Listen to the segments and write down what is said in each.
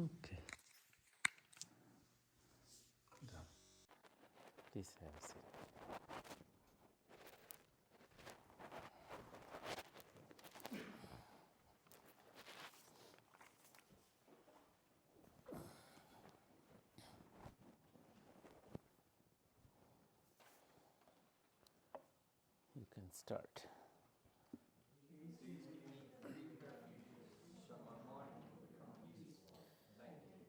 Okay. Done. Please have a seat. You can start. Please give me free refuges, so my mind will become peaceful. Thank you.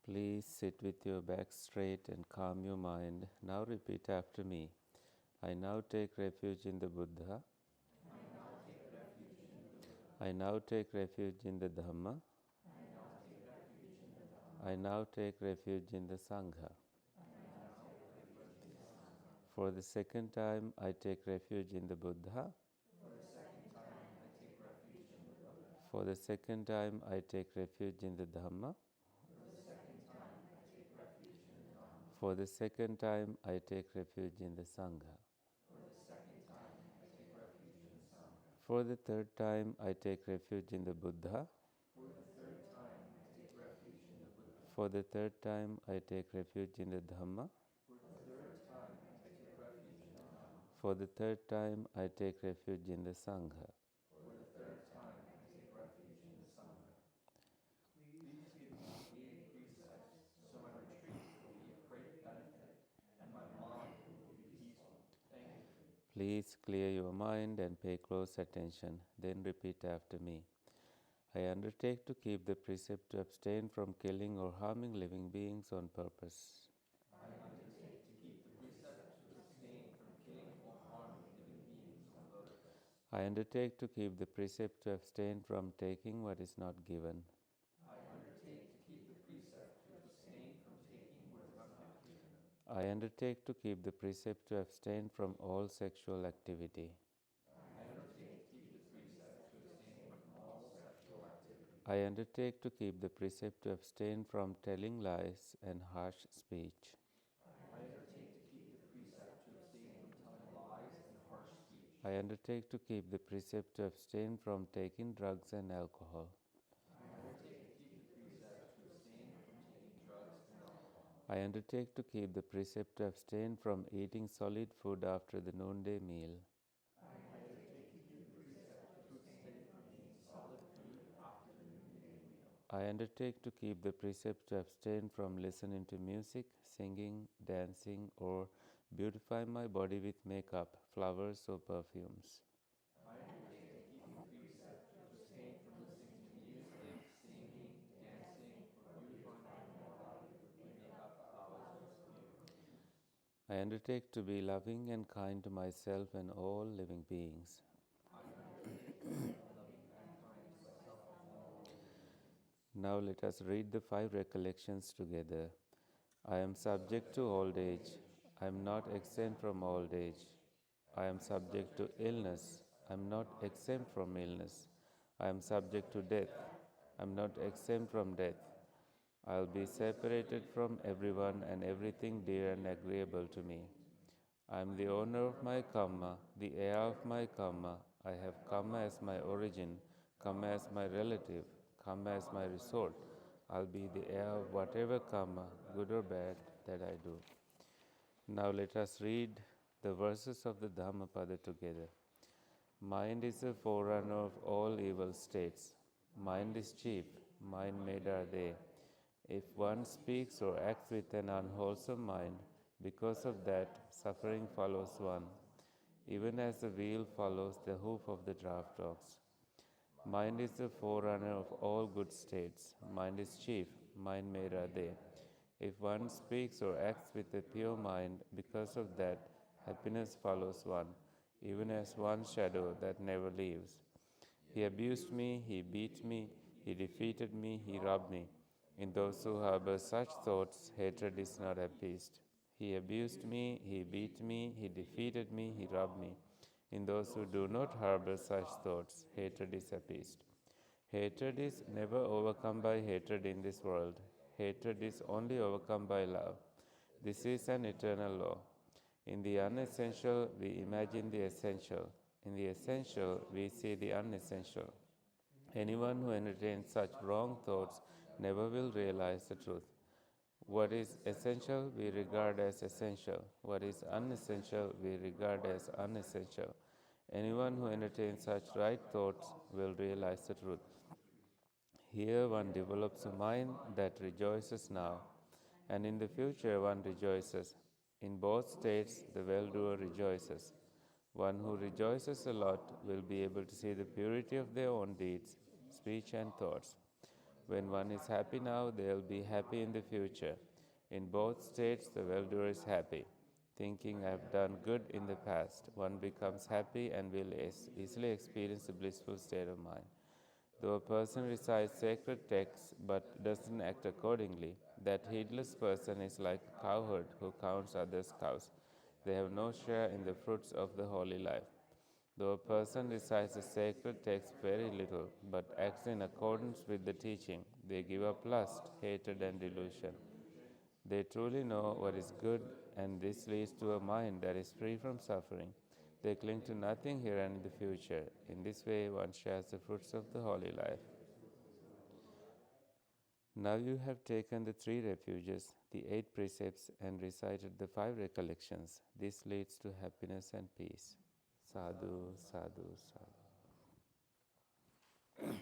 Please sit with your back straight and calm your mind. Now repeat after me. I now take refuge in the Buddha. I now take refuge in the Buddha. I now take refuge in the Dhamma. I now take refuge in the Dhamma. I now take refuge in the Sangha. I now take refuge in the Sangha. For the second time, I take refuge in the Buddha. For the second time, I take refuge in the Buddha. For the second time, I take refuge in the Dhamma. For the second time, I take refuge in the Dhamma. For the second time, I take refuge in the Sangha. For the second time, I take refuge in the Sangha. For the third time, I take refuge in the Buddha. For the third time, I take refuge in the Buddha. For the third time, I take refuge in the Dhamma. For the third time, I take refuge in the Dhamma. For the third time, I take refuge in the Sangha. For the third time, I take refuge in the Sangha. Please give me 8 precepts, so my retreat will be of great benefit, and my mind will be peaceful. Thank you. Please clear your mind and pay close attention. Then repeat after me. I undertake to keep the precept to abstain from killing or harming living beings on purpose. I undertake to keep the precept to abstain from killing or harming living beings on purpose. I undertake to keep the precept to abstain from taking what is not given. I undertake to keep the precept to abstain from taking what is not given. I undertake to keep the precept to abstain from all sexual activity. I undertake to keep the precept to abstain from all sexual activity. I undertake to keep the precept to abstain from telling lies and harsh speech. I undertake to keep the precept to abstain from telling lies and harsh speech. I undertake to keep the precept to abstain from taking drugs and alcohol. I undertake to keep the precept to abstain from taking drugs and alcohol. I undertake to keep the precept to abstain from eating solid food after the noonday meal. I undertake to keep the precept to abstain from eating solid food after the noonday meal. I undertake to keep the precept to abstain from listening to music, singing, dancing, or beautifying my body with makeup, flowers, or perfumes. I undertake to keep the precept to abstain from listening to music, singing, dancing, or beautifying my body with makeup, flowers, or perfumes. I undertake to be loving and kind to myself and all living beings. I undertake to be loving and kind to myself and all living beings. Now let us read the 5 recollections together. I am subject to old age. I am not exempt from old age. I am subject to illness. I am not exempt from illness. I am subject to death. I am not exempt from death. I will be separated from everyone and everything dear and agreeable to me. I am the owner of my karma, the heir of my karma. I have karma as my origin, karma as my relative, karma as my resort. I'll be the heir of whatever karma, good or bad, that I do. Now let us read the verses of the Dhammapada together. Mind is the forerunner of all evil states. Mind is chief, mind made are they. If one speaks or acts with an unwholesome mind, because of that, suffering follows one, even as the wheel follows the hoof of the draft ox. Mind is the forerunner of all good states. Mind is chief, mind made are they. If one speaks or acts with a pure mind, because of that, happiness follows one, even as one shadow that never leaves. He abused me, he beat me, he defeated me, he robbed me. In those who harbor such thoughts, hatred is not appeased. He abused me, he beat me, he defeated me, he robbed me. In those who do not harbor such thoughts, hatred is appeased. Hatred is never overcome by hatred in this world. Hatred is only overcome by love. This is an eternal law. In the unessential, we imagine the essential. In the essential, we see the unessential. Anyone who entertains such wrong thoughts never will realize the truth. What is essential, we regard as essential. What is unessential, we regard as unessential. Anyone who entertains such right thoughts will realize the truth. Here one develops a mind that rejoices now, and in the future one rejoices. In both states, the well doer rejoices. One who rejoices a lot will be able to see the purity of their own deeds, speech, and thoughts. When one is happy now, they'll be happy in the future. In both states, the well doer is happy. Thinking I have done good in the past, one becomes happy and will easily experience a blissful state of mind. Though a person recites sacred texts but doesn't act accordingly, that heedless person is like a cowherd who counts others' cows. They have no share in the fruits of the holy life. Though a person recites the sacred text very little but acts in accordance with the teaching, they give up lust, hatred, and delusion. They truly know what is good, and this leads to a mind that is free from suffering. They cling to nothing here and in the future. In this way, one shares the fruits of the holy life. Now you have taken the 3 refuges, the 8 precepts, and recited the 5 recollections. This leads to happiness and peace. Sadhu, sadhu, sadhu.